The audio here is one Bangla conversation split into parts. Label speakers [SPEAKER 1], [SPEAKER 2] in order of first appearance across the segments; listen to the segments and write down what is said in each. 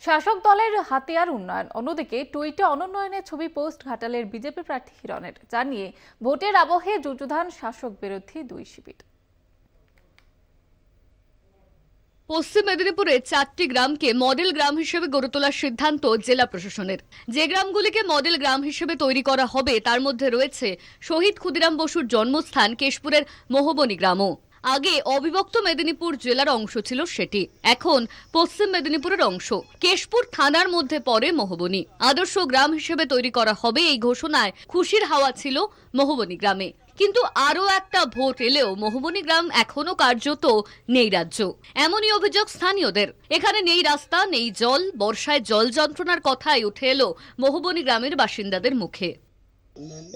[SPEAKER 1] শাসক দলের হাতিয়ার উন্নয়ন, অন্যদিকে টুইটে অনুন্নয়নের ছবি পোস্ট ঘাটালের বিজেপি প্রার্থী হিরণের, জানিয়ে ভোটের আবহে যুযুধান শাসক বিরোধী দুই শিবির।
[SPEAKER 2] পশ্চিম মেদিনীপুরে 4টি গ্রামকে মডেল গ্রাম হিসেবে গড়ে তোলার সিদ্ধান্ত জেলা প্রশাসনের। যে গ্রামগুলিকে মডেল গ্রাম হিসেবে তৈরি করা হবে তার মধ্যে রয়েছে শহীদ ক্ষুদিরাম বসুর জন্মস্থান কেশপুরের মোহবনী গ্রামও। আগে অবিভক্ত মেদিনীপুর জেলার অংশ ছিল সেটি, এখন পশ্চিম মেদিনীপুরের অংশ। কেশপুর থানার মধ্যে পড়ে মোহবনী। আদর্শ গ্রাম হিসেবে তৈরি করা হবে এই ঘোষণায় খুশির হাওয়া ছিল মোহবনী গ্রামে। কিন্তু আরও একটা ভোট এলেও মোহবনী গ্রাম এখনো কার্যত নেই রাজ্য, এমনই অভিযোগ স্থানীয়দের। এখানে নেই রাস্তা, নেই জল, বর্ষায় জল যন্ত্রণার কথাই উঠে এলো মোহবনী গ্রামের বাসিন্দাদের মুখে।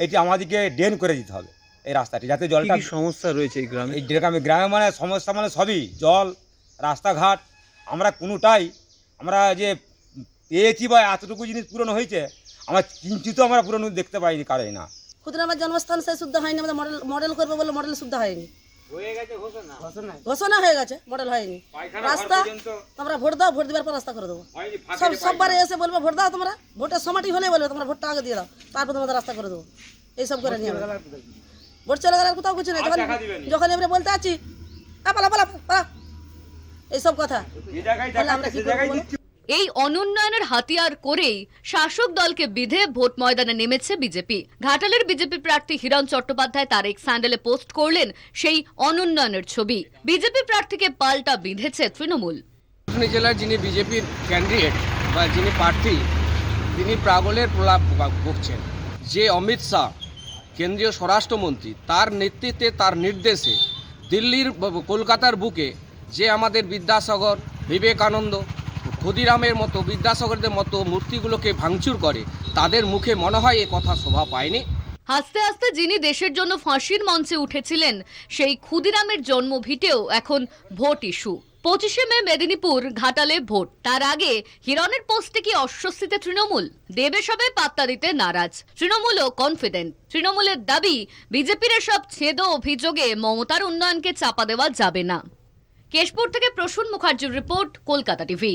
[SPEAKER 3] এটি আমাদেরকে ড্রেন করে দিতে হবে এই রাস্তাটি, যাতে জলটা।
[SPEAKER 4] কি সমস্যা রয়েছে এই গ্রামে?
[SPEAKER 3] এই গ্রামে মানে সমস্যা মানে সবই, জল, রাস্তাঘাট। আমরা কোনোটাই আমরা যে পেয়েছি বা এতটুকু জিনিস পূরণ হয়েছে, আমরা কিঞ্চিত আমরা পূরণ দেখতে পাইনি কারোই না।
[SPEAKER 5] ক্ষুদিরামের জন্মস্থান সে শুদ্ধ হয়নি, আমাদের মডেল করবে বলে মডেল শুদ্ধ হয়নি, ঘোষণা হয়ে গেছে, মডেল হয়নি। রাস্তা তোমরা ভোট দাও, ভোট দেওয়ার পর রাস্তা করে দেবো। সববারে এসে বলবো ভোট দাও, তোমরা ভোটের সময়টি হলে বলবে তোমরা ভোটটা আগে দিয়ে দাও, তারপর তোমাদের রাস্তা করে দেবো। এইসব করে নিয়ে ভোট চলে গেলে কোথাও কিছু নেই। যখন এবারে বলতে আছি এইসব কথা, আমরা কি করবো?
[SPEAKER 2] এই অনুন্নয়নের হাতিয়ার করেই শাসক দলকে বিধে ভোট ময়দানে নেমেছে বিজেপি। ঘাটালের বিজেপি প্রার্থী হিরণ চট্টোপাধ্যায় তার এক্স হ্যান্ডেলে পোস্ট করলেন সেই অনুন্নয়নের ছবি। বিজেপি প্রার্থীকে পাল্টা বিঁধেছে তৃণমূল।
[SPEAKER 6] জেলার যিনি বিজেপির ক্যান্ডিডেট বা যিনি প্রার্থী, তিনি প্রাবলের প্রলাপ বকছেন। যে অমিত শাহ কেন্দ্রীয় স্বরাষ্ট্রমন্ত্রী, তার নেতৃত্বে, তার নির্দেশে দিল্লির কলকাতার বুকে যে আমাদের বিদ্যাসাগর, বিবেকানন্দ, ক্ষুদিরামের মতো, বিদ্যাসাগরদের মতো মূর্তিগুলোকে ভাঙচুর করে, তাদের মুখে মনে হয় এ কথা শোভা পায়নি।
[SPEAKER 2] হাসতে হাসতে যিনি দেশের জন্য ফাঁসির মঞ্চে উঠেছিলেন সেই ক্ষুদিরামের জন্মভিটেও এখন ভোট ইস্যু। 25শে মে মেদিনীপুর ঘাটালে ভোট। তার আগে হিরণের পোস্টে কি অস্বস্তিতে তৃণমূল? দেবে সবে পাত্তা দিতে নারাজ তৃণমূলও কনফিডেন্ট। তৃণমূলের দাবি, বিজেপির এসব ছেদ অভিযোগে মমতার উন্নয়নকে চাপা দেওয়া যাবে না। কেশপুর থেকে প্রসূন মুখার্জির রিপোর্ট, কলকাতা টিভি।